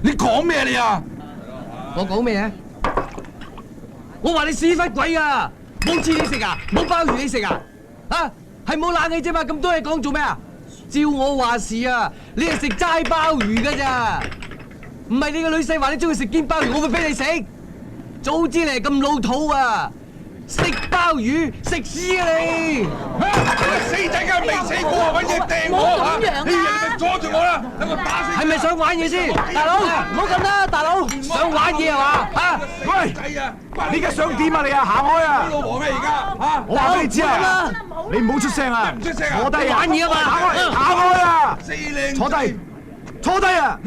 你講咩你啊？我講咩啊？我話你屎忽鬼啊！冇翅你食啊？冇鮑魚你食啊？啊，係冇冷氣啫嘛！咁多嘢講做咩啊？照我話事啊，你係食齋鮑魚㗎咋？唔係你個女婿話你中意食煎鮑魚，我會俾你食。早知你係咁老土啊！食鮑魚食屎啊你！死仔梗係未死過啊！揾嘢掟我嚇！你咪阻住我啦！等我打死！係咪想玩嘢先？大佬，唔好咁啦，大佬，想玩嘢係嘛？嚇！喂，仔啊！你而家想點啊你啊？行開啊！老婆咩而家嚇？我話俾你知啊！你唔好出聲啊！唔出聲啊！坐低啊！玩嘢啊嘛！行開啊！坐低！坐低啊！